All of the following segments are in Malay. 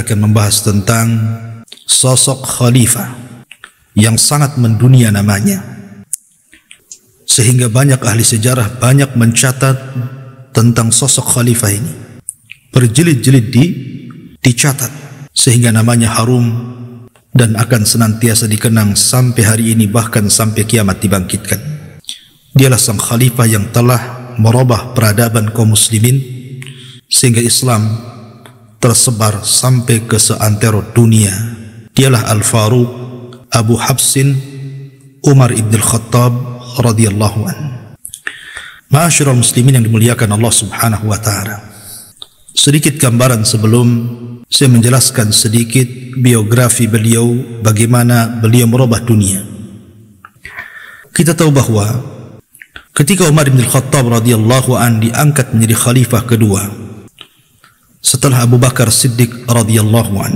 akan membahas tentang sosok khalifah yang sangat mendunia namanya, sehingga banyak ahli sejarah banyak mencatat tentang sosok khalifah ini. Berjilid-jilid dicatat sehingga namanya harum dan akan senantiasa dikenang sampai hari ini, bahkan sampai kiamat dibangkitkan. Dialah sang khalifah yang telah merubah peradaban kaum muslimin sehingga Islam tersebar sampai ke seantero dunia. Dialah Al-Faruq Abu Hafsin Umar ibn al-Khattab radhiyallahu anhu. Ma'asyiral muslimin yang dimuliakan Allah Subhanahu wa taala. Sedikit gambaran sebelum saya menjelaskan sedikit biografi beliau, bagaimana beliau merubah dunia. Kita tahu bahwa ketika Umar bin Khattab radhiyallahu an diangkat menjadi khalifah kedua setelah Abu Bakar Siddiq radhiyallahu an,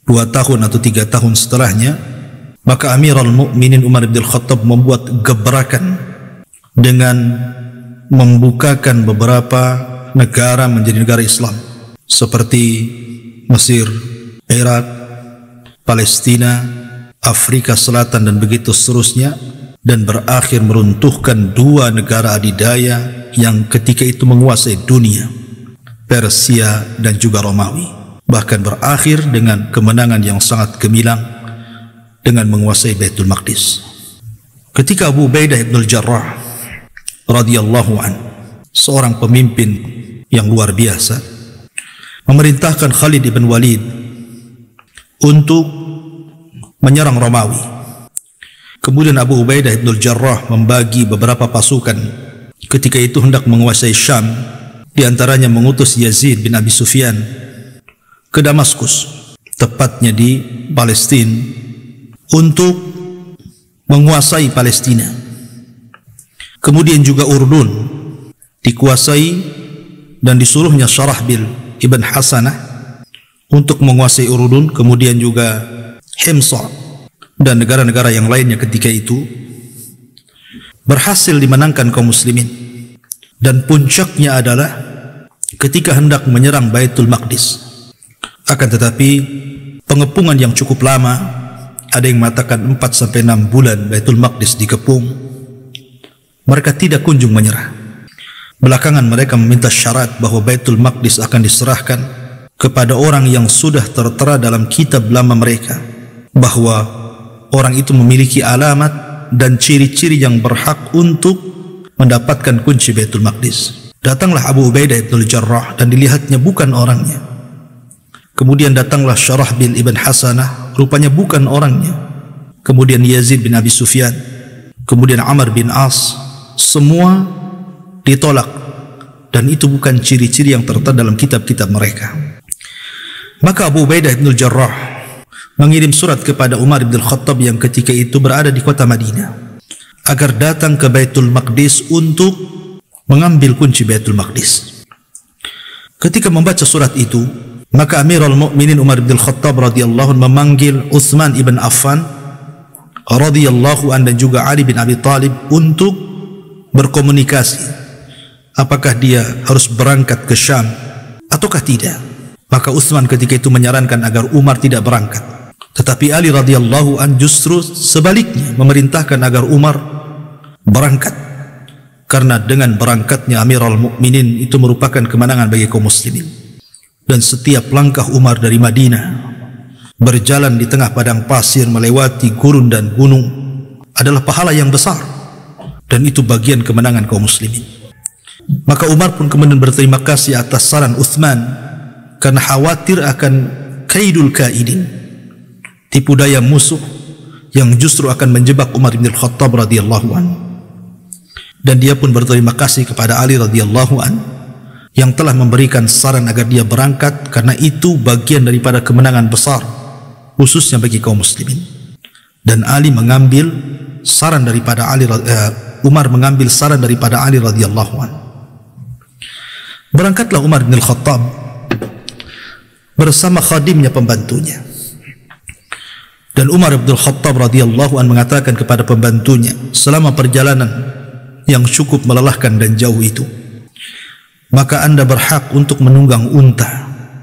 2 tahun atau 3 tahun setelahnya, maka Amirul Mukminin Umar bin Khattab membuat gebrakan dengan membukakan beberapa negara menjadi negara Islam seperti Mesir, Irak, Palestina, Afrika Selatan dan begitu seterusnya, dan berakhir meruntuhkan 2 negara adidaya yang ketika itu menguasai dunia, Persia dan juga Romawi. Bahkan berakhir dengan kemenangan yang sangat gemilang dengan menguasai Baitul Maqdis. Ketika Abu Ubaidah ibn al-Jarrah radhiyallahu an, seorang pemimpin yang luar biasa, memerintahkan Khalid ibn Walid untuk menyerang Romawi. Kemudian Abu Ubaidah ibn al-Jarrah membagi beberapa pasukan ketika itu hendak menguasai Syam, di antaranya mengutus Yazid bin Abi Sufyan ke Damaskus, tepatnya di Palestina, untuk menguasai Palestina. Kemudian juga Urdun dikuasai dan disuruhnya Syarahbil Ibn Hasanah untuk menguasai Urdun, kemudian juga Himsa dan negara-negara yang lainnya ketika itu berhasil dimenangkan kaum muslimin. Dan puncaknya adalah ketika hendak menyerang Baitul Maqdis. Akan tetapi pengepungan yang cukup lama, ada yang mengatakan 4-6 bulan Baitul Maqdis dikepung, mereka tidak kunjung menyerah. Belakangan mereka meminta syarat bahwa Baitul Maqdis akan diserahkan kepada orang yang sudah tertera dalam kitab lama mereka, bahwa orang itu memiliki alamat dan ciri-ciri yang berhak untuk mendapatkan kunci Baitul Maqdis. Datanglah Abu Ubaidah ibn al-Jarrah dan dilihatnya bukan orangnya. Kemudian datanglah Syarahbil ibn Hasanah, rupanya bukan orangnya. Kemudian Yazid bin Abi Sufyan, kemudian Amr bin As, semua ditolak, dan itu bukan ciri-ciri yang tertera dalam kitab-kitab mereka. Maka Abu Ubaidah ibn al-Jarrah mengirim surat kepada Umar bin Khattab yang ketika itu berada di kota Madinah agar datang ke Baitul Maqdis untuk mengambil kunci Baitul Maqdis. Ketika membaca surat itu, maka Amirul Mukminin Umar bin Khattab radhiyallahu anhu memanggil Utsman ibn Affan radhiyallahu anhu dan juga Ali bin Abi Thalib untuk berkomunikasi apakah dia harus berangkat ke Syam ataukah tidak. Maka Utsman ketika itu menyarankan agar Umar tidak berangkat, tetapi Ali radhiyallahu an justru sebaliknya memerintahkan agar Umar berangkat, karena dengan berangkatnya Amirul Mukminin itu merupakan kemenangan bagi kaum muslimin. Dan setiap langkah Umar dari Madinah berjalan di tengah padang pasir melewati gurun dan gunung adalah pahala yang besar, dan itu bagian kemenangan kaum muslimin. Maka Umar pun kemudian berterima kasih atas saran Utsman, karena khawatir akan kaidul kaidin, tipu daya musuh yang justru akan menjebak Umar bin Khattab radhiyallahu anhu. Dan dia pun berterima kasih kepada Ali radhiyallahu anhu yang telah memberikan saran agar dia berangkat, karena itu bagian daripada kemenangan besar khususnya bagi kaum muslimin. Dan Ali mengambil saran daripada Umar mengambil saran daripada Ali radhiyallahu anhu. Berangkatlah Umar bin Khattab bersama khadimnya, pembantunya. Dan Umar bin Khattab radhiyallahu anhu mengatakan kepada pembantunya selama perjalanan yang cukup melelahkan dan jauh itu, maka anda berhak untuk menunggang unta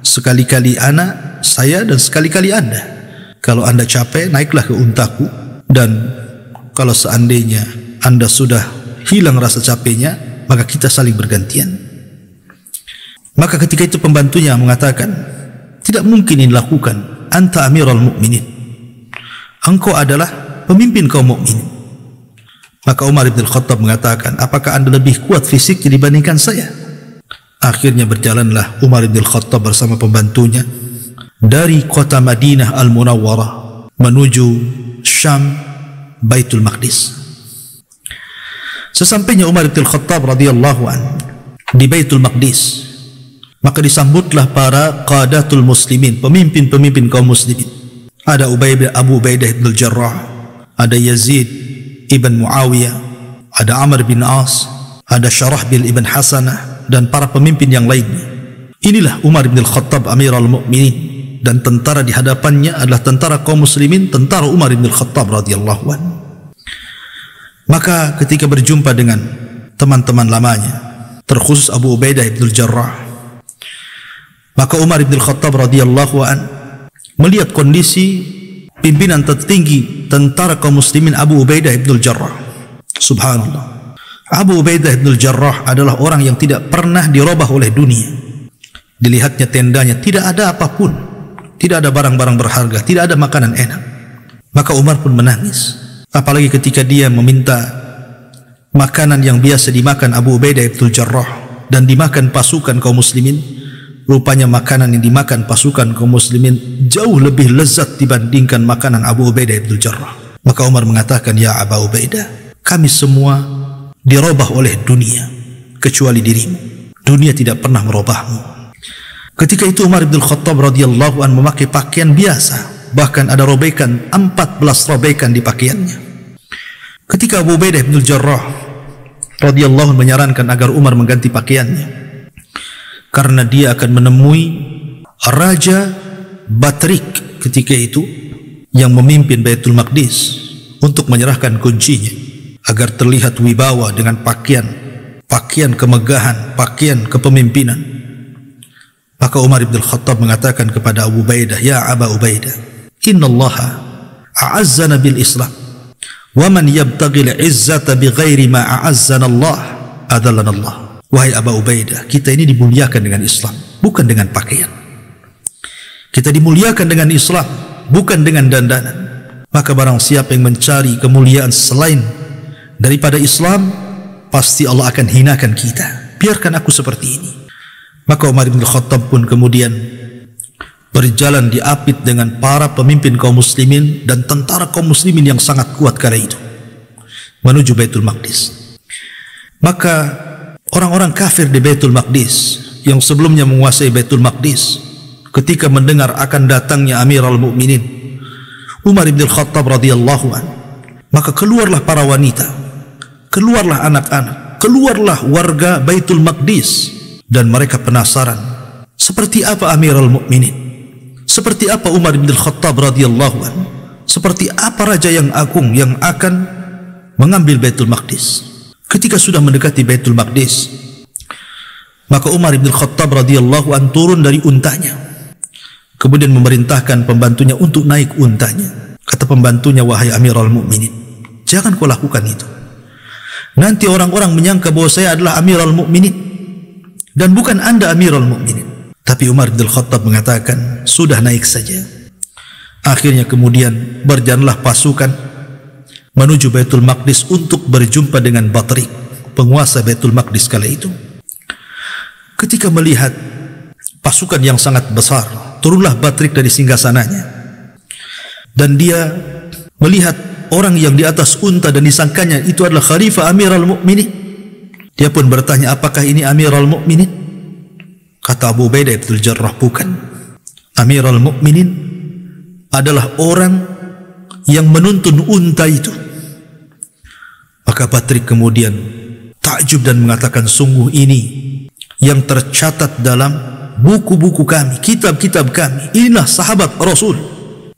sekali-kali saya dan sekali-kali Anda. Kalau Anda capek, naiklah ke untaku, dan kalau seandainya Anda sudah hilang rasa capeknya, maka kita saling bergantian. Maka ketika itu pembantunya mengatakan, tidak mungkin ini dilakukan, anta amirul mu'minin, engkau adalah pemimpin kaum mukminin. Maka Umar bin Khattab mengatakan, apakah Anda lebih kuat fisiknya dibandingkan saya? Akhirnya berjalanlah Umar bin Khattab bersama pembantunya dari kota Madinah Al-Munawwarah menuju Syam, Baitul Maqdis. Sesampainya Umar bin Khattab radhiyallahu anhu di Baitul Maqdis, maka disambutlah para qadatul muslimin, pemimpin-pemimpin kaum muslimin. Ada Abu Ubaidah bin Al-Jarrah, ada Yazid ibn Muawiyah, ada Amr bin As, ada Syarahbil ibn Hasanah, dan para pemimpin yang lainnya. Inilah Umar bin Khattab Amirul Mukminin, dan tentara di hadapannya adalah tentara kaum muslimin, tentara Umar bin Khattab radhiyallahu anhu. Maka ketika berjumpa dengan teman-teman lamanya, terkhusus Abu Ubaidah bin Al-Jarrah, maka Umar bin Khattab radhiyallahu anhu melihat kondisi pimpinan tertinggi tentara kaum muslimin, Abu Ubaidah bin Al-Jarrah. Subhanallah, Abu Ubaidah bin Al-Jarrah adalah orang yang tidak pernah dirubah oleh dunia. Dilihatnya tendanya tidak ada apapun, tidak ada barang-barang berharga, tidak ada makanan enak. Maka Umar pun menangis, apalagi ketika dia meminta makanan yang biasa dimakan Abu Ubaidah bin Al-Jarrah dan dimakan pasukan kaum muslimin. Rupanya makanan yang dimakan pasukan kaum muslimin jauh lebih lezat dibandingkan makanan Abu Ubaidah bin Al-Jarrah. Maka Umar mengatakan, ya Abu Ubaidah, kami semua dirubah oleh dunia kecuali dirimu. Dunia tidak pernah merubahmu. Ketika itu Umar bin Khattab radhiyallahu anhu memakai pakaian biasa, bahkan ada robekan, 14 robekan di pakaiannya. Ketika Abu Ubaidah bin Al-Jarrah radhiyallahu anhu menyarankan agar Umar mengganti pakaiannya, karena dia akan menemui Raja Batrik ketika itu yang memimpin Baitul Maqdis untuk menyerahkan kuncinya agar terlihat wibawa dengan pakaian kemegahan, pakaian kepemimpinan. Maka Umar bin Khattab mengatakan kepada Abu Ubaidah, ya Abu Ubaidah, innallaha a'azzana bil Islam, wa man yabtaghil izzata bighairi ma a'azzana Allah adallana Allah. Wahai Abu Ubaidah, kita ini dimuliakan dengan Islam, bukan dengan pakaian. Kita dimuliakan dengan Islam, bukan dengan dandanan. Maka barang siapa yang mencari kemuliaan selain daripada Islam, pasti Allah akan hinakan kita. Biarkan aku seperti ini. Maka Umar bin Khattab pun kemudian berjalan diapit dengan para pemimpin kaum muslimin dan tentara kaum muslimin yang sangat kuat kala itu menuju Baitul Maqdis. Maka orang-orang kafir di Baitul Maqdis yang sebelumnya menguasai Baitul Maqdis, ketika mendengar akan datangnya Amirul Mukminin Umar bin Khattab radhiyallahu anhu, maka keluarlah para wanita, keluarlah anak-anak, keluarlah warga Baitul Maqdis, dan mereka penasaran seperti apa Amirul Mukminin, seperti apa Umar bin Khattab radhiyallahu anhu, seperti apa raja yang agung yang akan mengambil Baitul Maqdis. Ketika sudah mendekati Baitul Maqdis, maka Umar bin Khattab radhiyallahu anhu turun dari untanya, kemudian memerintahkan pembantunya untuk naik untanya. Kata pembantunya, wahai Amirul Mukminin, jangan kau lakukan itu. Nanti orang-orang menyangka bahwa saya adalah Amirul Mukminin dan bukan Anda Amirul Mukminin. Tapi Umar bin Khattab mengatakan, sudah naik saja. Akhirnya kemudian berjalanlah pasukan menuju Baitul Maqdis untuk berjumpa dengan Batrik, penguasa Baitul Maqdis kala itu. Ketika melihat pasukan yang sangat besar, turunlah Batrik dari singgasananya, dan dia melihat orang yang di atas unta dan disangkanya itu adalah Khalifah Amirul Mukminin. Dia pun bertanya, apakah ini Amirul Mukminin? Kata Abu Ubaidah bin Al-Jarrah, bukan. Amirul Mukminin adalah orang yang menuntun unta itu. Maka Batrik kemudian takjub dan mengatakan, sungguh ini yang tercatat dalam buku-buku kami, kitab-kitab kami. Inilah sahabat Rasul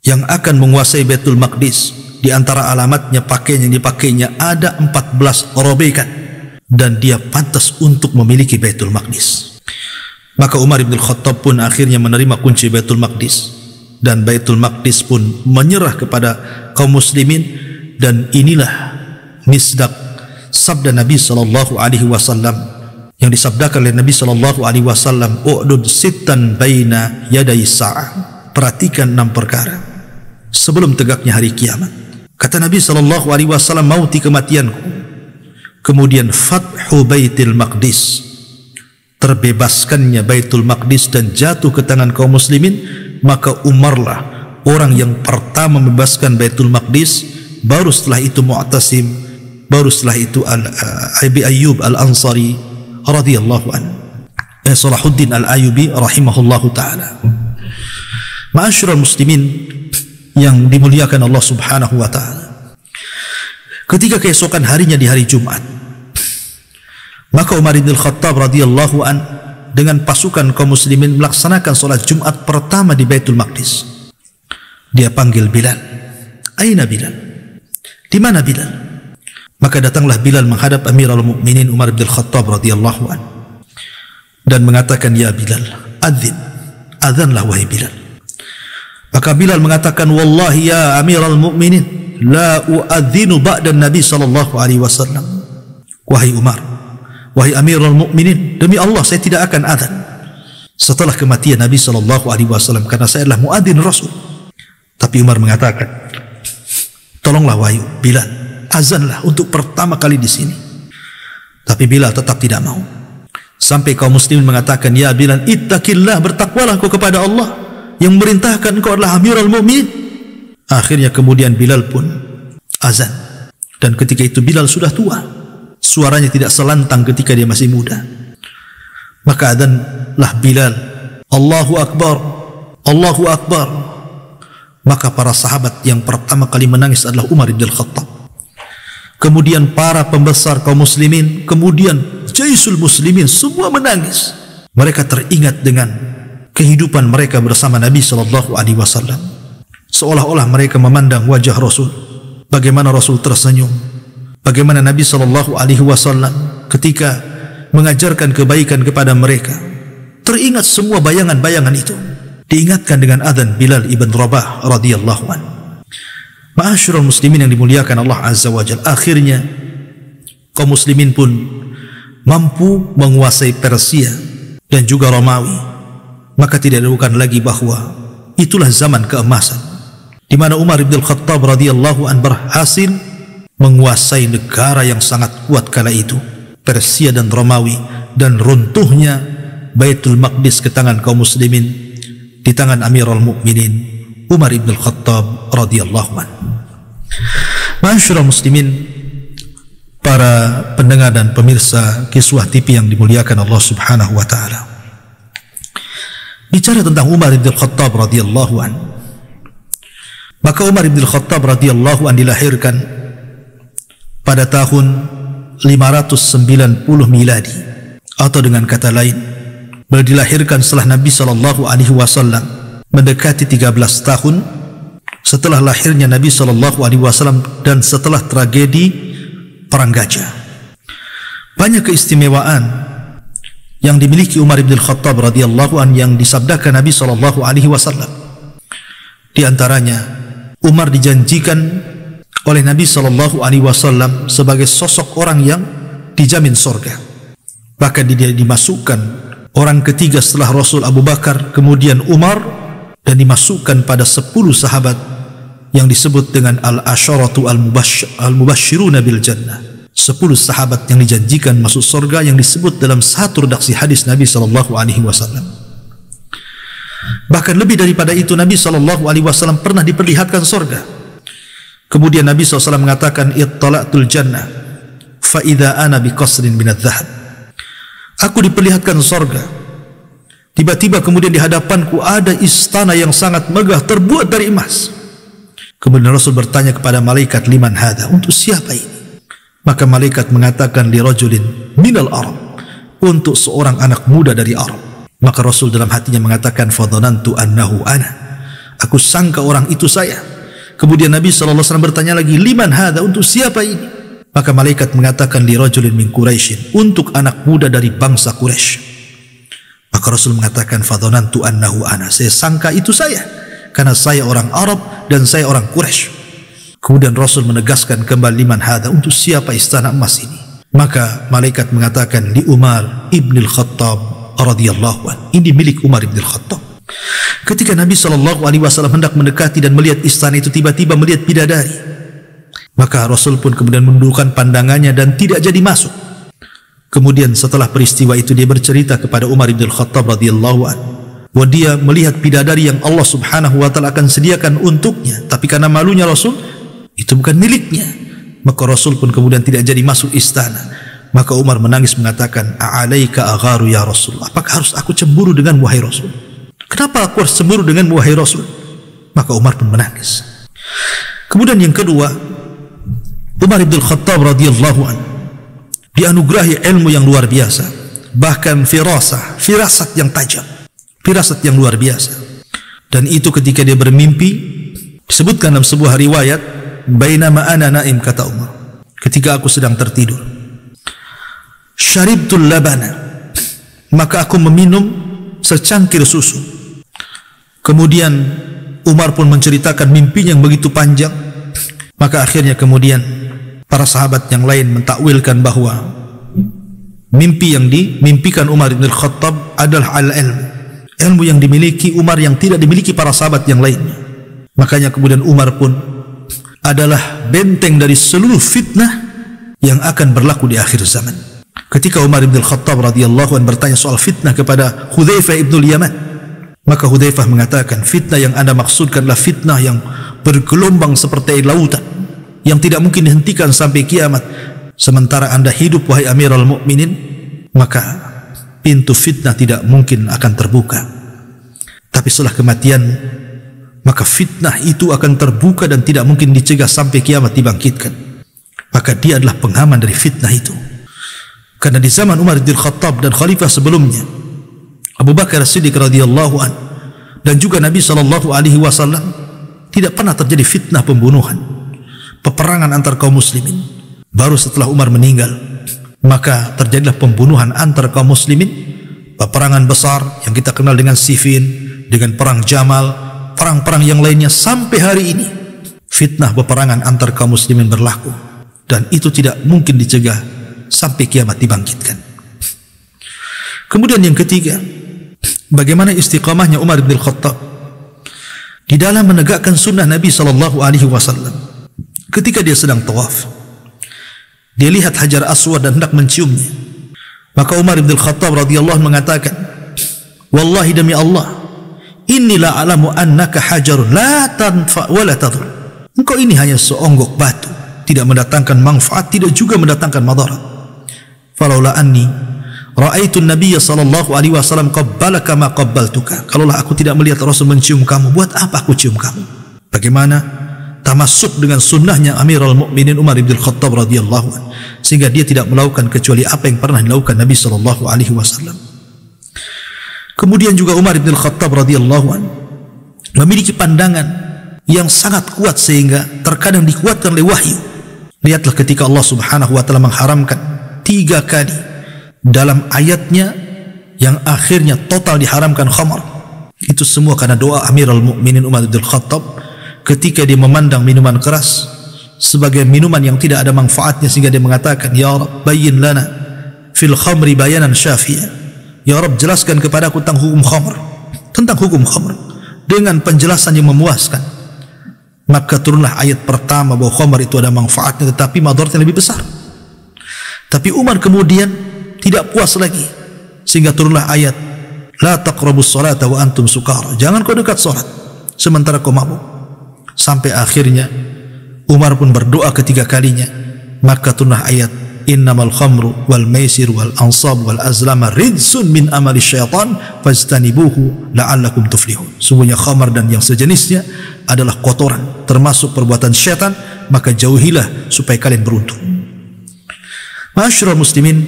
yang akan menguasai Baitul Maqdis. Di antara alamatnya, pakaian yang dipakainya ada 14 robekan, dan dia pantas untuk memiliki Baitul Maqdis. Maka Umar bin Khattab pun akhirnya menerima kunci Baitul Maqdis, dan Baitul Maqdis pun menyerah kepada kaum muslimin. Dan inilah misdaq sabda Nabi SAW yang disabdakan oleh Nabi SAW, u'dud sittan baina yaday sa'ah, perhatikan 6 perkara sebelum tegaknya hari kiamat. Kata Nabi SAW, mauti, kematianku, kemudian fathu Baitul Maqdis, terbebaskannya Baitul Maqdis dan jatuh ke tangan kaum muslimin. Maka Umarlah orang yang pertama membebaskan Baitul Maqdis, baru setelah itu Mu'tasim, baru setelah itu Abi Ayyub Al-Ansari radhiyallahu anhu, Salahuddin Al-Ayyubi rahimahullahu ta'ala. Ma'asyiral muslimin yang dimuliakan Allah subhanahu wa ta'ala, ketika keesokan harinya di hari Jumat, maka Umar bin Khattab radhiyallahu anhu dengan pasukan kaum muslimin melaksanakan solat Jumat pertama di Baitul Maqdis. Dia panggil Bilal. Aina Bilal? Di mana Bilal? Maka datanglah Bilal menghadap Amirul Mukminin Umar bin Khattab radhiyallahu anhu dan mengatakan, ya Bilal, adzin, azanlah wahai Bilal. Maka Bilal mengatakan, wallahi ya Amirul Mukminin, la uadzinu ba'da Nabi sallallahu alaihi wasallam. Wahai Umar, wahai Amirul Mukminin, demi Allah saya tidak akan azan setelah kematian Nabi sallallahu alaihi wasallam, karena saya adalah muadzin Rasul. Tapi Umar mengatakan, tolonglah wahai Bilal, azanlah untuk pertama kali di sini. Tapi Bilal tetap tidak mau, sampai kaum muslimin mengatakan, ya Bilal, ittaqillah, bertakwalah kau kepada Allah yang memerintahkan kau adalah Amirul Mukminin. Akhirnya kemudian Bilal pun azan, dan ketika itu Bilal sudah tua, suaranya tidak selantang ketika dia masih muda. Maka azanlah Bilal, Allahu Akbar, Allahu Akbar. Maka para sahabat yang pertama kali menangis adalah Umar bin Khattab, kemudian para pembesar kaum muslimin, kemudian jaisul muslimin, semua menangis. Mereka teringat dengan kehidupan mereka bersama Nabi SAW, seolah-olah mereka memandang wajah Rasul, bagaimana Rasul tersenyum, bagaimana Nabi SAW ketika mengajarkan kebaikan kepada mereka. Teringat semua bayangan-bayangan itu, diingatkan dengan adzan Bilal ibn Rabah radhiyallahu anhu. Ma'asyiral muslimin yang dimuliakan Allah azza wa jalla, akhirnya kaum muslimin pun mampu menguasai Persia dan juga Romawi. Maka tidak diragukan lagi bahwa itulah zaman keemasan di mana Umar bin Khattab radhiyallahu anhu berhasil menguasai negara yang sangat kuat kala itu, Persia dan Romawi, dan runtuhnya Baitul Maqdis ke tangan kaum muslimin di tangan Amirul Mukminin Umar bin Khattab radhiyallahu anhu. Ma'asyiral muslimin, para pendengar dan pemirsa Kiswah TV yang dimuliakan Allah Subhanahu wa taala. Bicara tentang Umar bin Khattab radhiyallahu anhu, maka Umar bin Khattab radhiyallahu anhu dilahirkan pada tahun 590 miladi, atau dengan kata lain, beliau dilahirkan setelah Nabi SAW mendekati 13 tahun setelah lahirnya Nabi SAW dan setelah tragedi Perang Gajah. Banyak keistimewaan yang dimiliki Umar bin Khattab radhiyallahu anhu yang disabdakan Nabi SAW. Di antaranya, Umar dijanjikan oleh Nabi SAW sebagai sosok orang yang dijamin surga. Bahkan dia dimasukkan orang ketiga setelah Rasul Abu Bakar, kemudian Umar, dan dimasukkan pada 10 sahabat yang disebut dengan Al-Asharatu Al-Mubashshiruna bil Jannah, 10 sahabat yang dijanjikan masuk surga, yang disebut dalam satu redaksi hadis Nabi SAW. Bahkan lebih daripada itu, Nabi SAW pernah diperlihatkan surga. Kemudian Nabi SAW mengatakan, Ittala'tul jannah fa idza ana biqasrin minadz dzahab. Aku diperlihatkan surga, tiba-tiba kemudian di hadapanku ada istana yang sangat megah terbuat dari emas. Kemudian Rasul bertanya kepada malaikat, liman hadha, untuk siapa ini? Maka malaikat mengatakan, li rajulin minal Arab, untuk seorang anak muda dari Arab. Maka Rasul dalam hatinya mengatakan, fadhanantu annahu ana, aku sangka orang itu saya. Kemudian Nabi SAW bertanya lagi, liman hadha, untuk siapa ini? Maka malaikat mengatakan, li rajulin min Quraisyin, untuk anak muda dari bangsa Quraisy. Maka Maka Rasul mengatakan, fadhanantu annahu ana, saya sangka itu saya, karena saya orang Arab dan saya orang Quraisy. Kemudian Rasul menegaskan kembali, liman hadha, untuk siapa istana emas ini? Maka malaikat mengatakan, li Umar ibn al-Khattab radhiyallahu anhu, ini milik Umar ibn al-Khattab. Ketika Nabi SAW hendak mendekati dan melihat istana itu, tiba-tiba melihat bidadari. Maka Rasul pun kemudian mundurkan pandangannya dan tidak jadi masuk. Kemudian setelah peristiwa itu dia bercerita kepada Umar ibn al-Khattab radhiyallahu anhu bahwa dia melihat bidadari yang Allah Subhanahu wa taala akan sediakan untuknya, tapi karena malunya Rasul, itu bukan miliknya. Maka Rasul pun kemudian tidak jadi masuk istana. Maka Umar menangis mengatakan, a'alaika agharu ya Rasul, apakah harus aku cemburu dengan wahai Rasul? Kenapa aku harus cemburu dengan wahai Rasul? Maka Umar pun menangis. Kemudian yang kedua, Umar ibn al-Khattab radhiyallahu anhu dianugerahi ilmu yang luar biasa, bahkan firasat yang tajam, firasat yang luar biasa. Dan itu ketika dia bermimpi, disebutkan dalam sebuah riwayat, bainama ana naim, kata Umar, ketika aku sedang tertidur, syaribtul labana, maka aku meminum secangkir susu. Kemudian Umar pun menceritakan mimpinya yang begitu panjang. Maka akhirnya kemudian para sahabat yang lain mentakwilkan bahwa mimpi yang dimimpikan Umar bin Khattab adalah ilmu yang dimiliki Umar yang tidak dimiliki para sahabat yang lainnya. Makanya kemudian Umar pun adalah benteng dari seluruh fitnah yang akan berlaku di akhir zaman. Ketika Umar bin Khattab radhiyallahu anhu bertanya soal fitnah kepada Hudzaifah ibn al-Yaman, maka Hudzaifah mengatakan, fitnah yang Anda maksudkanlah fitnah yang bergelombang seperti air lautan, yang tidak mungkin dihentikan sampai kiamat. Sementara Anda hidup wahai Amirul Mukminin, maka pintu fitnah tidak mungkin akan terbuka. Tapi setelah kematian, maka fitnah itu akan terbuka dan tidak mungkin dicegah sampai kiamat dibangkitkan. Maka dia adalah pengaman dari fitnah itu. Karena di zaman Umar bin Khattab dan khalifah sebelumnya, Abu Bakar As-Siddiq radhiyallahu anhu, dan juga Nabi SAW, tidak pernah terjadi fitnah pembunuhan, peperangan antar kaum muslimin. Baru setelah Umar meninggal, maka terjadilah pembunuhan antar kaum muslimin, peperangan besar yang kita kenal dengan Siffin, dengan perang Jamal, perang-perang yang lainnya. Sampai hari ini fitnah peperangan antar kaum muslimin berlaku, dan itu tidak mungkin dicegah sampai kiamat dibangkitkan. Kemudian yang ketiga, bagaimana istiqamahnya Umar bin Khattab di dalam menegakkan sunnah Nabi SAW. Ketika dia sedang tawaf, dia lihat Hajar Aswad dan hendak menciumnya. Maka Umar bin Khattab radhiyallahu anhu mengatakan, wallahi demi Allah, inni la alamu annaka hajarun la tanfa wa la tadur. Engkau ini hanya seonggok batu, tidak mendatangkan manfaat, tidak juga mendatangkan madarat. Falaula anni ra'aitu an-nabiy sallallahu alaihi wasallam qabbalaka ma qabbaltuka. Kalaulah aku tidak melihat Rasul mencium kamu, buat apa aku cium kamu? Bagaimana tamasuk dengan sunnahnya Amirul Mukminin Umar bin Khattab radhiyallahu anhu, sehingga dia tidak melakukan kecuali apa yang pernah dilakukan Nabi sallallahu alaihi wasallam. Kemudian juga Umar bin Khattab radhiyallahu anhu memiliki pandangan yang sangat kuat sehingga terkadang dikuatkan oleh wahyu. Lihatlah ketika Allah Subhanahu wa taala mengharamkan 3 kali dalam ayatnya yang akhirnya total diharamkan khamar. Itu semua karena doa Amirul Mukminin Umar bin Khattab ketika dia memandang minuman keras sebagai minuman yang tidak ada manfaatnya, sehingga dia mengatakan, ya Rabb, bayyin lana fil khamri bayanan syafi'an. Ya Rabb, jelaskan kepadaku tentang hukum khamr, dengan penjelasan yang memuaskan. Maka turunlah ayat pertama bahwa khamr itu ada manfaatnya tetapi madaratnya lebih besar. Tapi Umar kemudian tidak puas lagi, sehingga turunlah ayat la taqrabus salata wa antum sukara. Jangan kau dekat salat sementara kau mabuk. Sampai akhirnya Umar pun berdoa ketiga kalinya, maka turunlah ayat innamal khamru wal maisir wal ansab wal azlama ridsun min amali syaitan fajtanibuhu la'allakum tuflihun. Sungguhnya khamar dan yang sejenisnya adalah kotoran, termasuk perbuatan syaitan, maka jauhilah supaya kalian beruntung. Ma'asyiral muslimin,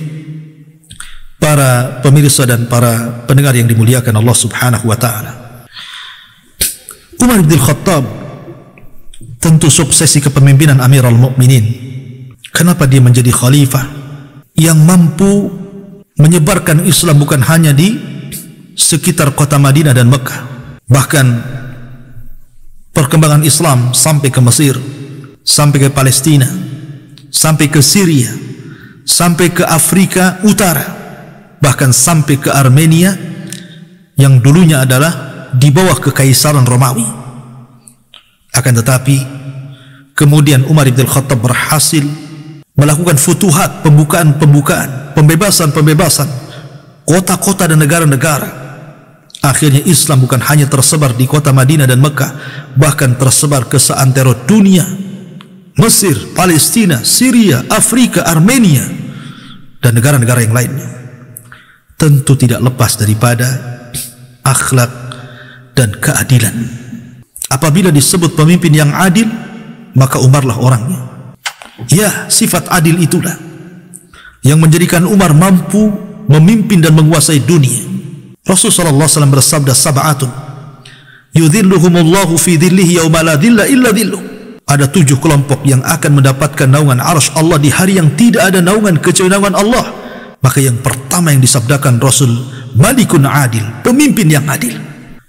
para pemirsa dan para pendengar yang dimuliakan Allah Subhanahu wa taala, Umar bin Khattab tentu suksesi kepemimpinan Amirul Mukminin. Kenapa dia menjadi khalifah yang mampu menyebarkan Islam bukan hanya di sekitar kota Madinah dan Mekah. Bahkan perkembangan Islam sampai ke Mesir, sampai ke Palestina, sampai ke Syria, sampai ke Afrika Utara, bahkan sampai ke Armenia yang dulunya adalah di bawah kekaisaran Romawi. Akan tetapi kemudian Umar bin Khattab berhasil melakukan futuhat, pembukaan, pembebasan kota-kota dan negara-negara. Akhirnya Islam bukan hanya tersebar di kota Madinah dan Mekah, bahkan tersebar ke seantero dunia. Mesir, Palestina, Syria, Afrika, Armenia, dan negara-negara yang lainnya. Tentu tidak lepas daripada akhlak dan keadilan. Apabila disebut pemimpin yang adil, maka Umarlah orangnya. Ya, sifat adil itulah yang menjadikan Umar mampu memimpin dan menguasai dunia. Rasulullah SAW bersabda, sab'atun yudhilluhumullahu fi dhillihi yawma la dhilla illa dhilluh. Ada 7 kelompok yang akan mendapatkan naungan arsy Allah di hari yang tidak ada naungan kecuali naungan Allah. Maka yang pertama yang disabdakan Rasul, malikun adil, pemimpin yang adil.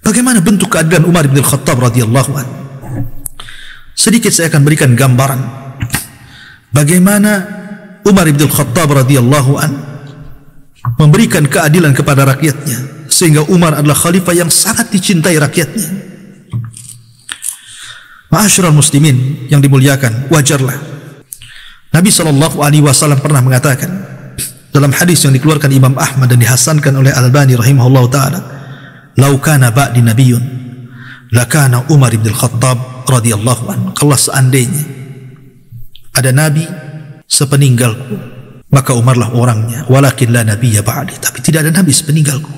Bagaimana bentuk keadilan Umar bin Khattab radhiyallahu anhu? Sedikit saya akan berikan gambaran bagaimana Umar bin Khattab radhiyallahu anhu memberikan keadilan kepada rakyatnya, sehingga Umar adalah khalifah yang sangat dicintai rakyatnya. Ma'asyiral muslimin yang dimuliakan, wajarlah Nabi SAW pernah mengatakan dalam hadis yang dikeluarkan Imam Ahmad dan dihasankan oleh Al-Albani rahimahullah ta'ala, "Lau kana ba'di nabiyyun lakana Umar bin Khattab radhiyallahu anhu." Kalau seandainya ada nabi sepeninggalku, maka Umarlah orangnya. Walakin la nabiyya ba'di, tapi tidak ada nabi sepeninggalku.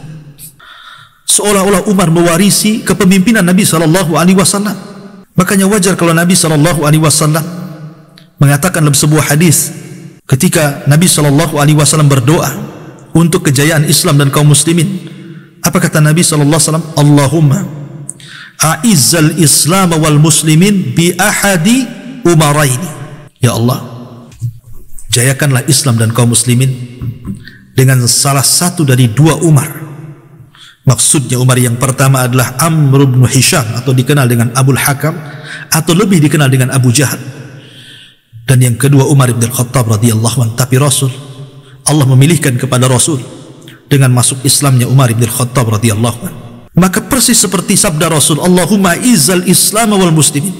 Seolah-olah Umar mewarisi kepemimpinan Nabi SAW. Makanya wajar kalau Nabi SAW mengatakan dalam sebuah hadis, ketika Nabi SAW berdoa untuk kejayaan Islam dan kaum muslimin, apa kata Nabi SAW? Allahumma a'izzal Islam wal muslimin bi ahadi umaraini. Ya Allah, jayakanlah Islam dan kaum muslimin dengan salah satu dari 2 Umar. Maksudnya Umar yang pertama adalah Amr bin Hisham, atau dikenal dengan Abul Hakam, atau lebih dikenal dengan Abu Jahal. Dan yang kedua Umar bin Khattab radhiyallahu anhu. Tapi Rasul, Allah memilihkan kepada Rasul dengan masuk Islamnya Umar bin Khattab radhiyallahu anhu. Maka persis seperti sabda Rasul, Allahumma izzal Islam wal muslimin.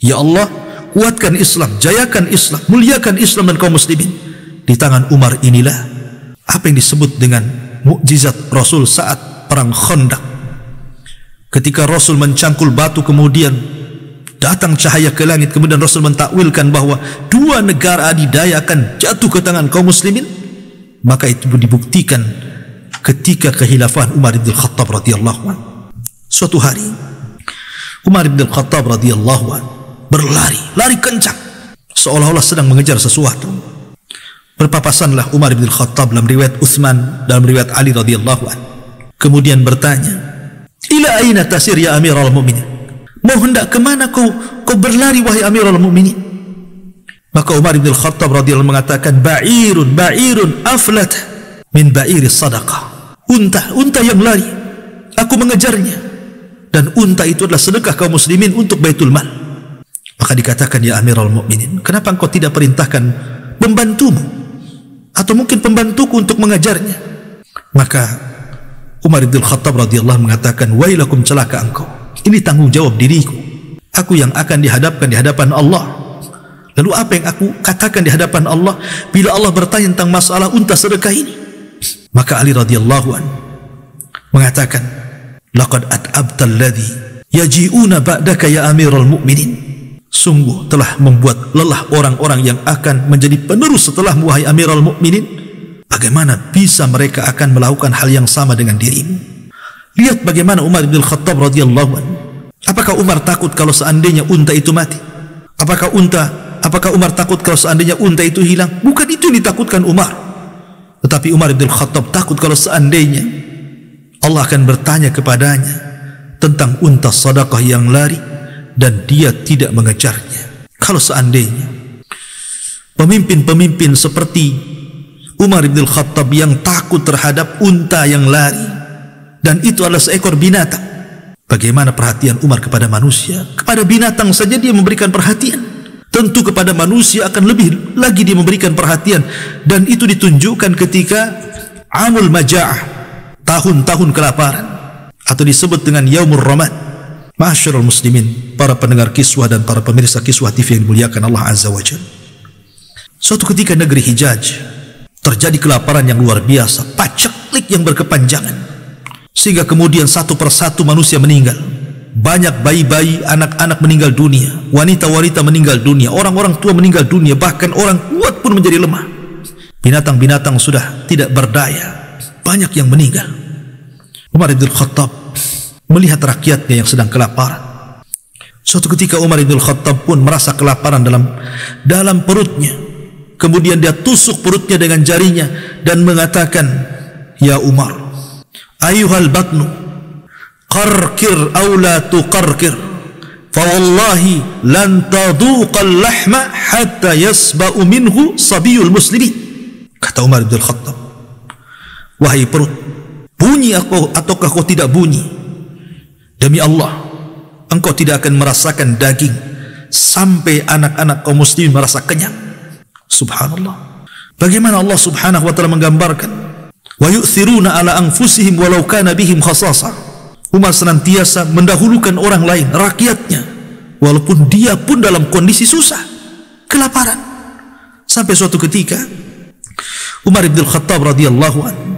Ya Allah, kuatkan Islam, jayakan Islam, muliakan Islam dan kaum muslimin. Di tangan Umar inilah apa yang disebut dengan mukjizat Rasul saat perang Khandaq. Ketika Rasul mencangkul batu, kemudian datang cahaya ke langit, kemudian Rasul mentakwilkan bahwa 2 negara adidaya akan jatuh ke tangan kaum muslimin. Maka itu dibuktikan ketika kehilafahan Umar bin Khattab radhiyallahu anhu. Suatu hari Umar bin Khattab radhiyallahu anhu lari kencang, seolah-olah sedang mengejar sesuatu. Berpapasanlah Umar bin Khattab dalam riwayat Utsman, dalam riwayat Ali radhiyallahu anhu. Kemudian bertanya, ila aina tasir ya Amirul Mukminin? Mau hendak ke mana kau berlari wahai Amirul Mukminin? Maka Umar bin Khattab radhiyallahu mengatakan, ba'irun aflat min ba'iri sadaqah. Unta yang lari, aku mengejarnya, dan unta itu adalah sedekah kaum muslimin untuk Baitul Mal. Maka dikatakan, ya Amirul Mukminin, kenapa engkau tidak perintahkan pembantumu atau mungkin pembantuku untuk mengejarnya? Maka Umar bin Khattab radhiyallahu mengatakan, wailakum, celaka engkau, ini tanggung jawab diriku, aku yang akan dihadapkan di hadapan Allah. Lalu apa yang aku katakan di hadapan Allah bila Allah bertanya tentang masalah unta sedekah ini? Maka Ali radhiyallahu anhu mengatakan, laqad at'abtal ladzi yaji'una ba'daka ya Amirul Mukminin. Sungguh telah membuat lelah orang-orang yang akan menjadi penerus setelahmu wahai Amirul Mukminin. Bagaimana bisa mereka akan melakukan hal yang sama dengan dirimu? Lihat bagaimana Umar bin Khattab radhiyallahu anhu. Apakah Umar takut kalau seandainya unta itu mati? Apakah Umar takut kalau seandainya unta itu hilang? Bukan itu yang ditakutkan Umar. Tetapi Umar bin Khattab takut kalau seandainya Allah akan bertanya kepadanya tentang unta sedekah yang lari dan dia tidak mengejarnya. Kalau seandainya pemimpin-pemimpin seperti Umar bin Khattab yang takut terhadap unta yang lari dan itu adalah seekor binatang. Bagaimana perhatian Umar kepada manusia? Kepada binatang saja dia memberikan perhatian, tentu kepada manusia akan lebih lagi dia memberikan perhatian. Dan itu ditunjukkan ketika Amul Maja'ah, tahun-tahun kelaparan, atau disebut dengan Yaumur Ramad. Ma'asyiral muslimin, para pendengar kiswah dan para pemirsa kiswah TV yang dimuliakan Allah Azza wa Jalla. Suatu ketika negeri Hijaz terjadi kelaparan yang luar biasa, paceklik yang berkepanjangan, sehingga kemudian satu persatu manusia meninggal. Banyak bayi-bayi, anak-anak meninggal dunia, wanita-wanita meninggal dunia, orang-orang tua meninggal dunia, bahkan orang kuat pun menjadi lemah. Binatang-binatang sudah tidak berdaya, banyak yang meninggal. Umar bin Khattab melihat rakyatnya yang sedang kelaparan. Suatu ketika Umar bin Khattab pun merasa kelaparan dalam perutnya. Kemudian dia tusuk perutnya dengan jarinya dan mengatakan, "Ya Umar, ayuhal batnu, qarqir aw la tuqarqir, fa wallahi lan taduqal lahma hatta yasba'u minhu sabiyul muslimin." Kata Umar bin Khattab, "Wahai perut, bunyi ataukah kau tidak bunyi? Demi Allah, engkau tidak akan merasakan daging sampai anak-anak kaum muslimin merasa kenyang." Subhanallah. Bagaimana Allah Subhanahu wa taala menggambarkan, "Wa yu'thiruna ala anfusihim walau kana bihim khasasa." Umar senantiasa mendahulukan orang lain, rakyatnya, walaupun dia pun dalam kondisi susah, kelaparan. Sampai suatu ketika Umar bin Khattab radhiyallahu anhu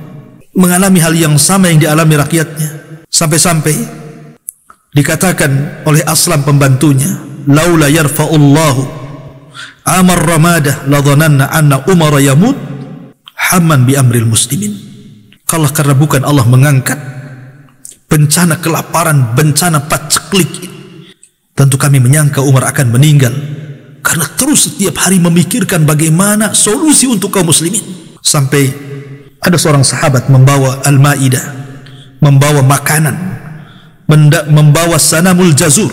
mengalami hal yang sama yang dialami rakyatnya. Sampai-sampai dikatakan oleh Aslam pembantunya, "Laula yarfa'ullahu amar ramadah la dhananna anna Umar yamut hamman bi amril muslimin." Kalau karena bukan Allah mengangkat bencana kelaparan, bencana paceklik, tentu kami menyangka Umar akan meninggal, karena terus setiap hari memikirkan bagaimana solusi untuk kaum muslimin. Sampai ada seorang sahabat membawa al-Maidah, membawa makanan, membawa sanamul jazur,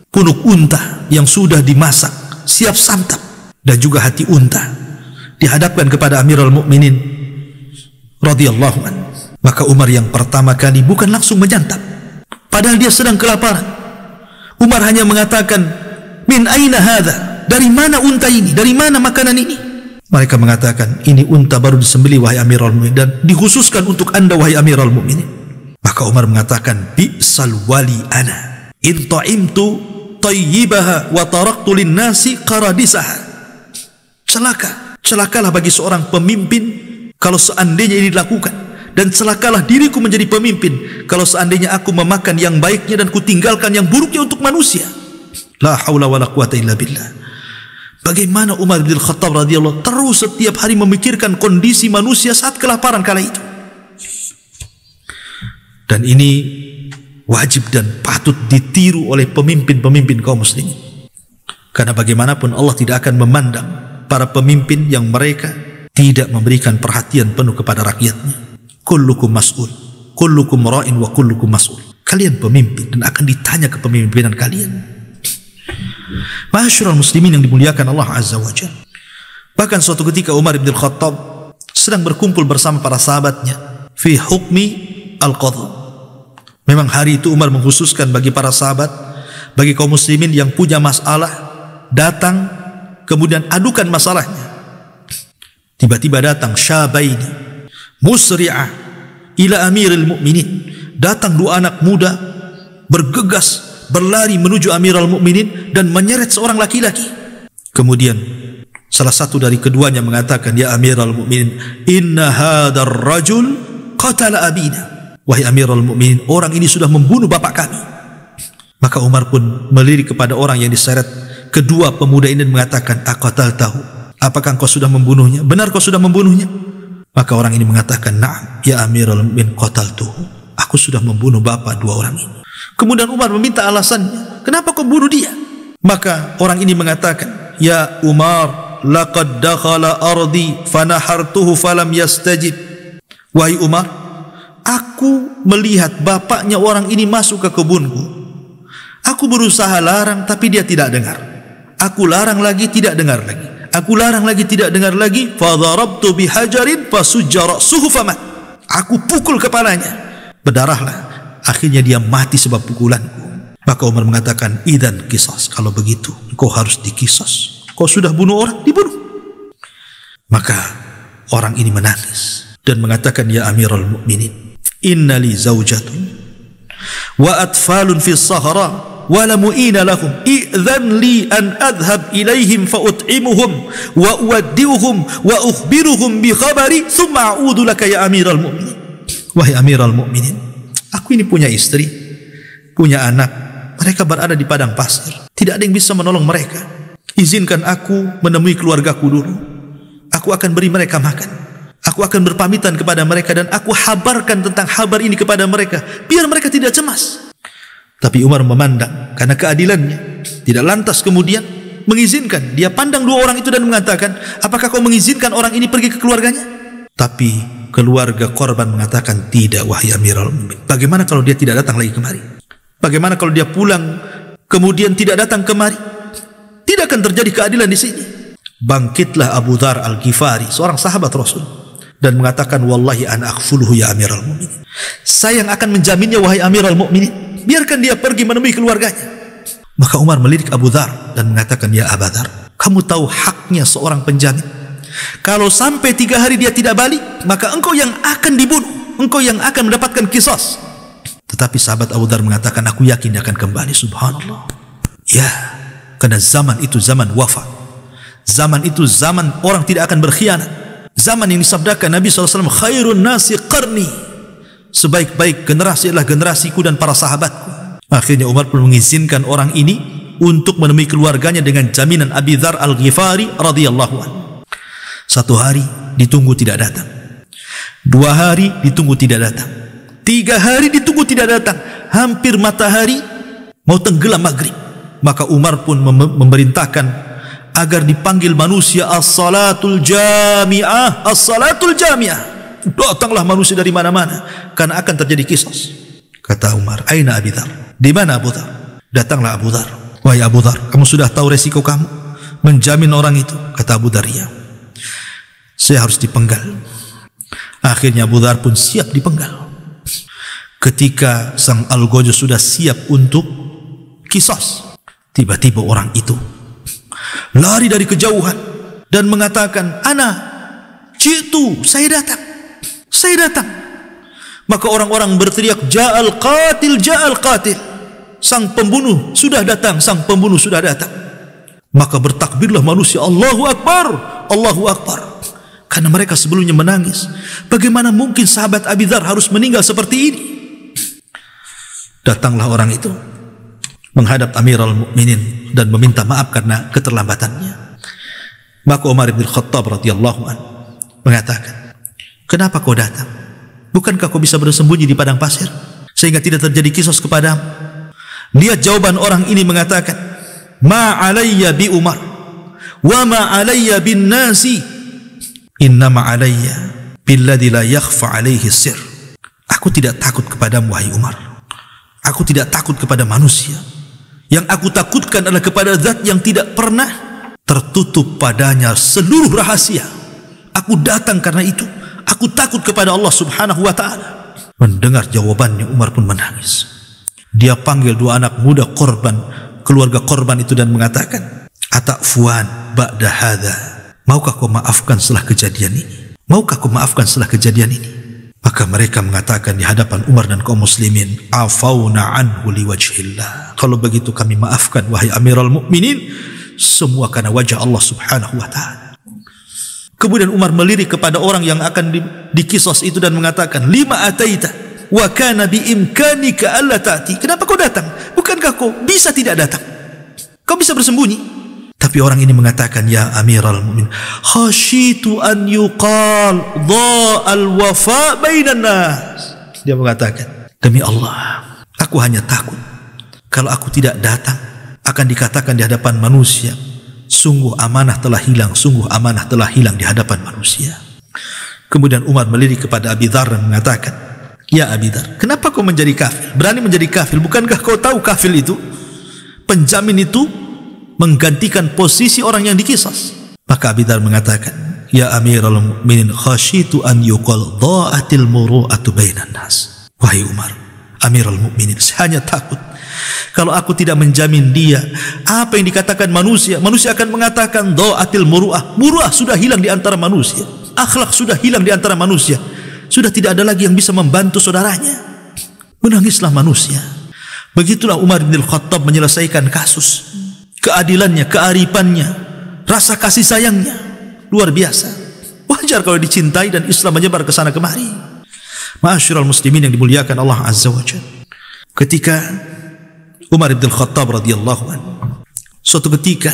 punuk unta yang sudah dimasak, siap santap, dan juga hati unta, dihadapkan kepada Amirul Mukminin radhiyallahu anhu. Maka Umar yang pertama kali bukan langsung menyantap, padahal dia sedang kelaparan. Umar hanya mengatakan, "Min aina hadha?" Dari mana unta ini? Dari mana makanan ini? Mereka mengatakan, "Ini unta baru disembelih wahai Amirul Mukminin, dan dikhususkan untuk Anda wahai Amirul Mukminin." Maka Umar mengatakan, "Bi'sal wali ana in ta'imtu tayyibaha wa taraktu linnasi qaradisaha." Celakalah bagi seorang pemimpin kalau seandainya ini dilakukan, dan celakalah diriku menjadi pemimpin kalau seandainya aku memakan yang baiknya dan kutinggalkan yang buruknya untuk manusia. La haula wala quwata illa billah. Bagaimana Umar bin Khattab radhiyallahu terus setiap hari memikirkan kondisi manusia saat kelaparan kala itu. Dan ini wajib dan patut ditiru oleh pemimpin-pemimpin kaum muslimin. Karena bagaimanapun Allah tidak akan memandang para pemimpin yang mereka tidak memberikan perhatian penuh kepada rakyatnya. Kullukum mas'ul, kullukum ra'in wa kullukum mas'ul. Kalian pemimpin dan akan ditanya kepemimpinan kalian. Ma'asyiral muslimin yang dimuliakan Allah Azza wa Jalla. Bahkan suatu ketika Umar bin Khattab sedang berkumpul bersama para sahabatnya fi hukmi al-qadha. Memang hari itu Umar mengkhususkan bagi para sahabat, bagi kaum muslimin yang punya masalah, datang kemudian adukan masalahnya. Tiba-tiba datang syabaini musri'ah ila amiril mu'minin. Datang dua anak muda bergegas berlari menuju Amirul Mukminin dan menyeret seorang laki-laki. Kemudian salah satu dari keduanya mengatakan, "Ya Amirul Mukminin, inna hadzal rajul qatala abina." Wahai Amirul Mukminin, orang ini sudah membunuh bapak kami. Maka Umar pun melirik kepada orang yang diseret kedua pemuda ini dan mengatakan, "Aqataltahu? Apakah engkau sudah membunuhnya? Benar kau sudah membunuhnya?" Maka orang ini mengatakan, "Na'am ya Amirul Mukminin, qataltuhu." Aku sudah membunuh bapak dua orang ini. Kemudian Umar meminta alasannya, "Kenapa kau bunuh dia?" Maka orang ini mengatakan, "Ya Umar, laqad dakhala ardi fanahartuhu falam yastajib." Wahai Umar, aku melihat bapaknya orang ini masuk ke kebunku. Aku berusaha larang tapi dia tidak dengar. Aku larang lagi tidak dengar lagi. Aku larang lagi tidak dengar lagi. Fa darabtu bihajarin fasujja ra'suhu famat. Aku pukul kepalanya berdarahlah. Akhirnya dia mati sebab pukulanku. Maka Umar mengatakan, idzan qisas, kalau begitu engkau harus diqisas. Kau sudah bunuh orang, dibunuh. Maka orang ini menangis dan mengatakan, ya Amirul Mukminin, inna li zawjatun wa atfalun fi sahara wa la mu'ina lahum, idzan li an adhhab ilaihim fa ut'imuhum wa uwaddi'uhum wa ukhbiruhum bi khabari thumma a'udu laka ya Amirul Mukminin. Wahai Amirul Mukminin, aku ini punya istri, punya anak, mereka berada di padang pasir, tidak ada yang bisa menolong mereka. Izinkan aku menemui keluargaku dulu. Aku akan beri mereka makan. Aku akan berpamitan kepada mereka dan aku habarkan tentang kabar ini kepada mereka, biar mereka tidak cemas. Tapi Umar memandang karena keadilannya, tidak lantas kemudian mengizinkan. Dia pandang dua orang itu dan mengatakan, apakah kau mengizinkan orang ini pergi ke keluarganya? Tapi keluarga korban mengatakan, tidak wahai Amirul Mukminin. Bagaimana kalau dia tidak datang lagi kemari? Bagaimana kalau dia pulang kemudian tidak datang kemari? Tidak akan terjadi keadilan di sini. Bangkitlah Abu Dzar Al-Ghifari, seorang sahabat Rasul, dan mengatakan, wallahi ana akhfuluhu ya Amirul Mukminin. Saya yang akan menjaminnya wahai Amirul Mukminin. Biarkan dia pergi menemui keluarganya. Maka Umar melirik Abu Dzar dan mengatakan, ya Abu Dzar, kamu tahu haknya seorang penjamin. Kalau sampai 3 hari dia tidak balik, maka engkau yang akan dibunuh, engkau yang akan mendapatkan qisas. Tetapi sahabat Abu Dzar mengatakan, aku yakin dia akan kembali. Subhanallah. Ya, karena zaman itu zaman wafat. Zaman itu zaman orang tidak akan berkhianat. Zaman yang disabdakan Nabi SAW, khairun nasi qarni, sebaik-baik generasi adalah generasiku dan para sahabatku. Akhirnya Umar pun mengizinkan orang ini untuk menemui keluarganya dengan jaminan Abi Dzar Al-Ghifari radhiyallahu anhu. 1 hari ditunggu tidak datang, 2 hari ditunggu tidak datang, 3 hari ditunggu tidak datang, hampir matahari mau tenggelam maghrib. Maka Umar pun memerintahkan agar dipanggil manusia, as-salatul jami'ah, as-salatul jami'ah. Datanglah manusia dari mana-mana, karena akan terjadi qisas. Kata Umar, aina Abi Dzar? Di mana Abu Dzar? Datanglah Abu Dzar. Wahai Abu Dzar, kamu sudah tahu resiko kamu menjamin orang itu? Kata Abu Dzar, ya, saya harus dipenggal. Akhirnya Abu Dzar pun siap dipenggal. Ketika sang algojo sudah siap untuk qisas, tiba-tiba orang itu lari dari kejauhan dan mengatakan, ana jitu, saya datang, saya datang. Maka orang-orang berteriak, ja'al qatil, ja'al qatil, sang pembunuh sudah datang, sang pembunuh sudah datang. Maka bertakbirlah manusia, Allahu Akbar, Allahu Akbar. Karena mereka sebelumnya menangis, bagaimana mungkin sahabat Abi Dzar harus meninggal seperti ini? Datanglah orang itu menghadap Amirul Mukminin dan meminta maaf karena keterlambatannya. Maka Umar bin Khattab radhiyallahu anhu mengatakan, kenapa kau datang? Bukankah kau bisa bersembunyi di padang pasir sehingga tidak terjadi qisas kepadamu? Lihat jawaban orang ini mengatakan, ma alayya bi Umar wa ma alayya bin nasi, innama alayya billadzi la yakhfa alaihi sir. Aku tidak takut kepadamu wahai Umar. Aku tidak takut kepada manusia. Yang aku takutkan adalah kepada zat yang tidak pernah tertutup padanya seluruh rahasia. Aku datang karena itu. Aku takut kepada Allah Subhanahu wa ta'ala. Mendengar jawabannya, Umar pun menangis. Dia panggil 2 anak muda korban, keluarga korban itu, dan mengatakan, ata'fuan ba'da hadha, maukah kau maafkan setelah kejadian ini? Maukah kau maafkan setelah kejadian ini? Maka mereka mengatakan di hadapan Umar dan kaum muslimin, afauna anhu liwajhillah. Kalau begitu kami maafkan wahai Amirul Mukminin, semua karena wajah Allah Subhanahu wa ta'ala. Kemudian Umar melirik kepada orang yang akan diqisas itu dan mengatakan, lima ataita wa kana bi imkanika alla ta'ti. Kenapa kau datang? Bukankah kau bisa tidak datang? Kau bisa bersembunyi. Tapi orang ini mengatakan, ya Amirul Mukminin, khasyitu an yuqal dha'al wafa bainan nas. Dia mengatakan, demi Allah, aku hanya takut kalau aku tidak datang akan dikatakan di hadapan manusia, sungguh amanah telah hilang, sungguh amanah telah hilang di hadapan manusia. Kemudian Umar melirik kepada Abi Dzar dan mengatakan, ya Abi Dzar, kenapa kau menjadi kafil? Berani menjadi kafil? Bukankah kau tahu kafil itu, penjamin itu menggantikan posisi orang yang diqisas? Maka Abi Dzar mengatakan, ya Amirul Mukminin, khasyitu an yuqal dha'atil muru'atu bainan nas. Wahai Umar, Amirul Mukminin, saya hanya takut kalau aku tidak menjamin dia, apa yang dikatakan manusia akan mengatakan dha'atil muru'ah. Muru'ah sudah hilang di antara manusia, akhlak sudah hilang di antara manusia, sudah tidak ada lagi yang bisa membantu saudaranya. Menangislah manusia. Begitulah Umar bin Khattab menyelesaikan kasus. Keadilannya, kearifannya, rasa kasih sayangnya luar biasa. Wajar kalau dicintai dan Islam menyebar ke sana kemari. Ma'asyiral muslimin yang dimuliakan Allah Azza wa Jalla. Ketika Umar bin Khattab radhiyallahu anhu, suatu ketika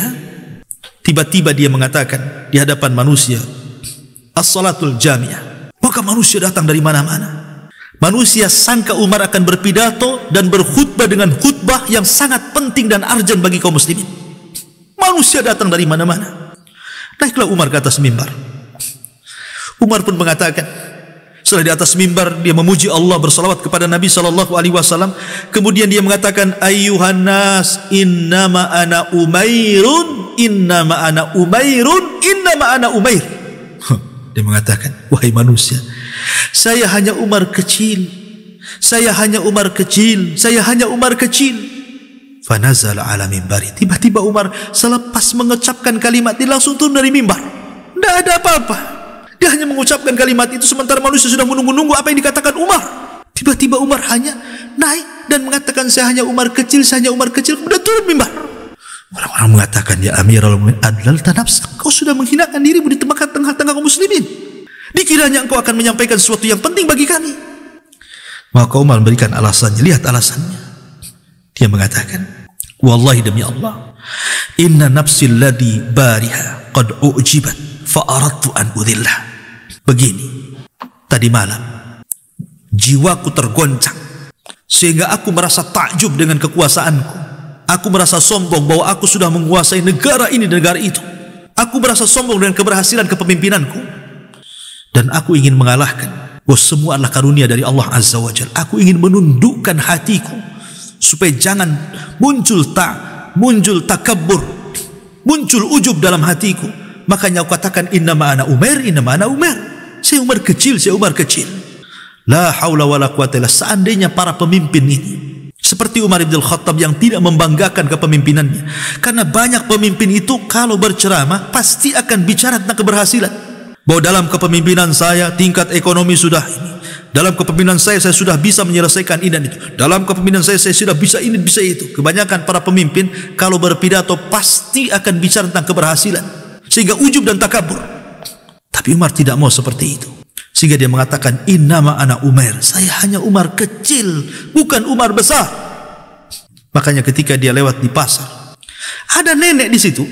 tiba-tiba dia mengatakan di hadapan manusia, as-salatul jami'ah. Maka manusia datang dari mana-mana. Manusia sangka Umar akan berpidato dan berkhutbah dengan khutbah yang sangat penting dan urgent bagi kaum muslimin. Manusia datang dari mana-mana. Naiklah Umar ke atas mimbar. Umar pun mengatakan, setelah di atas mimbar dia memuji Allah, bersalawat kepada Nabi SAW. Kemudian dia mengatakan, ayyuhan nas, innama ana umairun, innama ana umairun, innama ana umair. Dia mengatakan, wahai manusia, saya hanya Umar kecil, saya hanya Umar kecil, saya hanya Umar kecil. Fanazal ala mimbari. Tiba-tiba Umar selepas mengucapkan kalimat ini langsung turun dari mimbar. Tidak ada apa-apa. Dia hanya mengucapkan kalimat itu sementara manusia sudah menunggu-nunggu apa yang dikatakan Umar. Tiba-tiba Umar hanya naik dan mengatakan, saya hanya Umar kecil, saya hanya Umar kecil. Kemudian turun mimbar. Orang-orang mengatakan, ya Amirul Mukminin, adlalta nafsak, kau sudah menghinakan dirimu di tengah-tengah kaum muslimin. Dikiranya engkau akan menyampaikan sesuatu yang penting bagi kami. Maka Umar memberikan alasannya. Lihat alasannya. Dia mengatakan, wallahi demi Allah, inna nafsi alladhi bariha qad u'jibat fa aradtu an udhillah. Begini, tadi malam jiwaku tergoncang sehingga aku merasa takjub dengan kekuasaanku. Aku merasa sombong bahwa aku sudah menguasai negara ini dan negara itu. Aku merasa sombong dengan keberhasilan kepemimpinanku. Dan aku ingin mengalahkan bahwa semua adalah karunia dari Allah Azza wa Jalla. Aku ingin menundukkan hatiku supaya jangan muncul takabbur, muncul ujub dalam hatiku. Makanya aku katakan, innama ana Umair, innama ana Umair. Saya Umar kecil, saya Umar kecil. La haula wala quwata illa. Seandainya para pemimpin ini seperti Umar bin Khattab yang tidak membanggakan kepemimpinannya. Karena banyak pemimpin itu kalau berceramah pasti akan bicara tentang keberhasilan. Bahwa dalam kepemimpinan saya tingkat ekonomi sudah ini. Dalam kepemimpinan saya sudah bisa menyelesaikan ini dan itu. Dalam kepemimpinan saya sudah bisa ini, bisa itu. Kebanyakan para pemimpin kalau berpidato pasti akan bicara tentang keberhasilan. Sehingga ujub dan takabur. Tapi Umar tidak mau seperti itu. Sehingga dia mengatakan, innama ana Umair. Saya hanya Umar kecil, bukan Umar besar. Makanya ketika dia lewat di pasar, ada nenek di situ.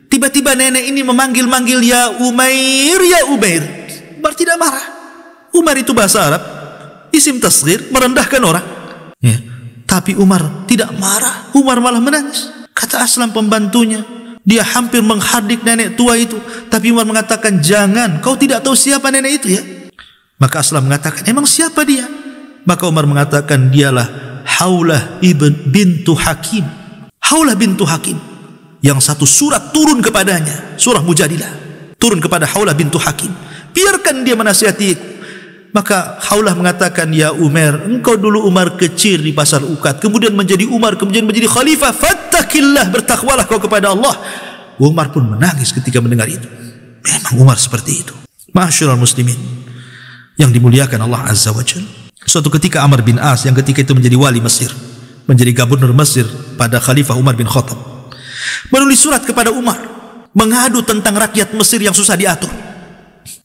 Tiba-tiba nenek ini memanggil-manggil, ya Umair, ya Umair. Umar tidak marah. Umar itu bahasa Arab, isim tasghir, merendahkan orang. Ya. Tapi Umar tidak marah. Umar malah menangis. Kata Aslam pembantunya, dia hampir menghardik nenek tua itu. Tapi Umar mengatakan, jangan, kau tidak tahu siapa nenek itu ya. Maka Aslam mengatakan, emang siapa dia? Maka Umar mengatakan, dialah Haulah bintu Hakim. Haulah bintu Hakim. Yang satu surat turun kepadanya, surah Mujadilah, turun kepada Haulah bintu Hakim. Biarkan dia menasihatiku. Maka Haulah mengatakan, ya Umar, engkau dulu Umar kecil di pasar Ukat, kemudian menjadi Umar, kemudian menjadi khalifah. Fattakillah, bertakwalah kau kepada Allah. Umar pun menangis ketika mendengar itu. Memang Umar seperti itu. Ma'asyiral muslimin yang dimuliakan Allah Azza wa Jalla. Suatu ketika Amr bin As yang ketika itu menjadi wali Mesir, menjadi gubernur Mesir pada Khalifah Umar bin Khattab, menulis surat kepada Umar mengadu tentang rakyat Mesir yang susah diatur.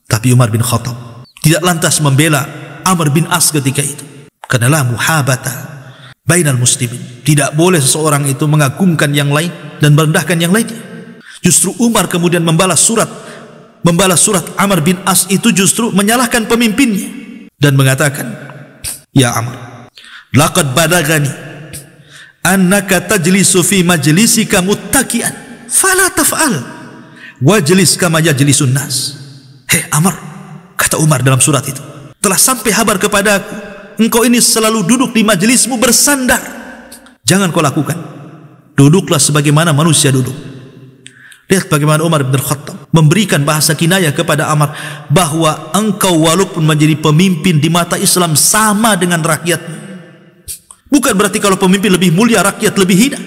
Tapi Umar bin Khattab tidak lantas membela Amr bin As ketika itu. Karena la muhabata bainal muslimin. Tidak boleh seseorang itu mengagungkan yang lain dan merendahkan yang lainnya. Justru Umar kemudian membalas surat Amr bin As itu justru menyalahkan pemimpinnya dan mengatakan, ya Amr, laqad balagani annaka tajlisu fi majlisika muttaqian fala taf'al wajlis kama yajlisun nas. Hei Amr, kata Umar dalam surat itu, telah sampai kabar kepadaku engkau ini selalu duduk di majelismu bersandar. Jangan kau lakukan. Duduklah sebagaimana manusia duduk. Lihat bagaimana Umar bin Khattab memberikan bahasa kinayah kepada Ammar, bahwa engkau walaupun menjadi pemimpin di mata Islam sama dengan rakyatmu. Bukan berarti kalau pemimpin lebih mulia, rakyat lebih hina.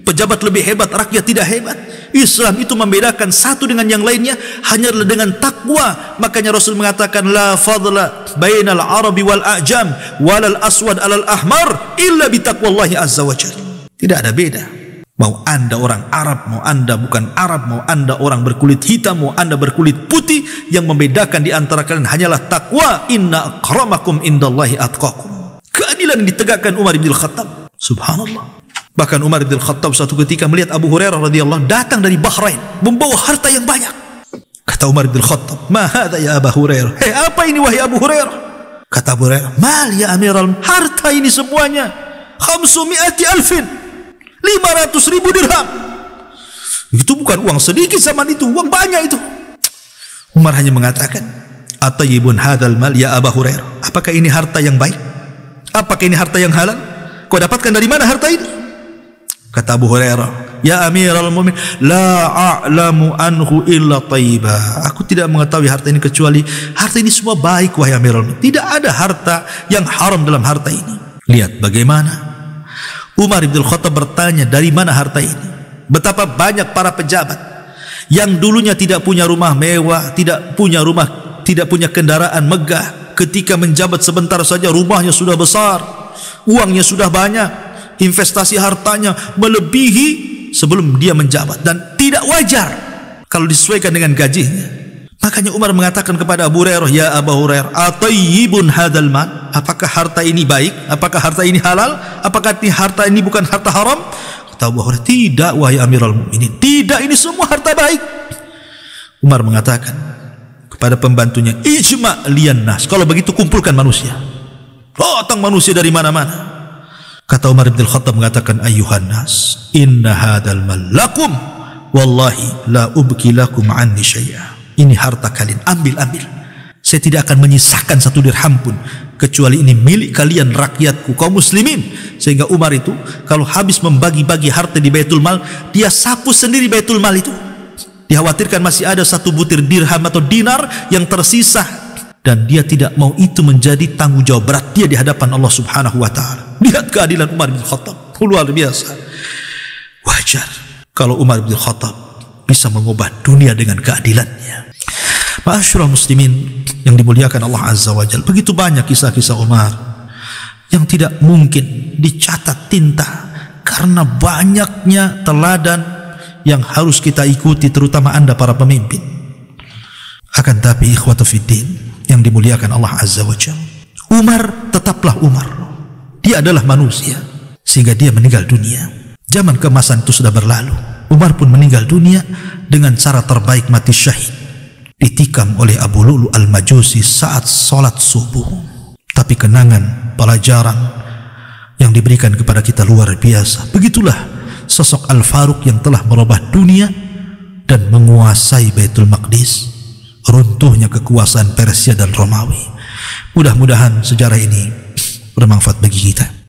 Pejabat lebih hebat, rakyat tidak hebat. Islam itu membedakan satu dengan yang lainnya hanya dengan takwa. Makanya Rasul mengatakan, la fadla bainal arabi wal a'jam walal aswad alal ahmar illa bitaqwallahi azza wa jalla. Tidak ada beda. Mau anda orang Arab, mau anda bukan Arab, mau anda orang berkulit hitam, mau anda berkulit putih, yang membedakan di antara kalian hanyalah takwa. Inna akramakum indallahi atqakum. Keadilan yang ditegakkan Umar bin Khattab. Subhanallah. Bahkan Umar bin Khattab suatu ketika melihat Abu Hurairah radhiyallahu datang dari Bahrain membawa harta yang banyak. Kata Umar bin Khattab, "Ma hadza ya Abu Hurairah?" "Hei, apa ini wahai Abu Hurairah?" Kata Abu Hurairah, "Mal ya Amiral, harta ini semuanya 500,000 500,000 dirham." Itu bukan uang sedikit zaman itu, uang banyak itu. Umar hanya mengatakan, "Atayyibun hadzal mal ya Abu Hurairah?" Apakah ini harta yang baik? Apakah ini harta yang halal? Kau dapatkan dari mana harta ini? Kata Abu Hurairah, "Ya Amirul Mu'minin, la a'lamu anhu illa thayyibah." Aku tidak mengetahui harta ini kecuali harta ini semua baik wahai Amirul Mu'minin. Tidak ada harta yang haram dalam harta ini. Lihat bagaimana Umar bin Khattab bertanya, dari mana harta ini? Betapa banyak para pejabat yang dulunya tidak punya rumah mewah, tidak punya kendaraan megah, ketika menjabat sebentar saja rumahnya sudah besar, uangnya sudah banyak, investasi hartanya melebihi sebelum dia menjabat, dan tidak wajar kalau disesuaikan dengan gajinya. Makanya Umar mengatakan kepada Abu Hurairah, "Ya Abu Hurairah, atayyibun hadzal mal?" Apakah harta ini baik? Apakah harta ini halal? Apakah harta ini bukan harta haram? Kata Abu Hurairah, "Tidak wahai Amirul Mukminin, tidak, ini semua harta baik." Umar mengatakan kepada pembantunya, "Ijma' liyan nas." Kalau begitu kumpulkan manusia. Datang manusia dari mana-mana. Kata Umar bin Khattab mengatakan, "Ayyuhan nas, inna hadzal mal lakum, wallahi la ubki lakum anni syai'a." Ini harta kalian, ambil. Saya tidak akan menyisakan satu dirham pun kecuali ini milik kalian, rakyatku, kaum muslimin. Sehingga Umar itu kalau habis membagi-bagi harta di Baitul Mal, dia sapu sendiri Baitul Mal itu. Dikhawatirkan masih ada satu butir dirham atau dinar yang tersisa, dan dia tidak mau itu menjadi tanggung jawab berat dia di hadapan Allah Subhanahu wa taala. Lihat keadilan Umar bin Khattab, luar biasa. Wajar kalau Umar bin Khattab bisa mengubah dunia dengan keadilannya. Ma'asyiral muslimin yang dimuliakan Allah Azza wa Jalla, begitu banyak kisah-kisah Umar yang tidak mungkin dicatat tinta karena banyaknya teladan yang harus kita ikuti, terutama Anda para pemimpin. Akan tapi ikhwatu fiddin yang dimuliakan Allah Azza wa Jalla, Umar tetaplah Umar. Dia adalah manusia sehingga dia meninggal dunia. Zaman keemasan itu sudah berlalu. Umar pun meninggal dunia dengan cara terbaik, mati syahid, ditikam oleh Abu Lu'lu' al-Majusi saat sholat subuh. Tapi kenangan, pelajaran yang diberikan kepada kita luar biasa. Begitulah sosok Al-Faruq yang telah merubah dunia dan menguasai Baitul Maqdis, runtuhnya kekuasaan Persia dan Romawi. Mudah-mudahan sejarah ini bermanfaat bagi kita.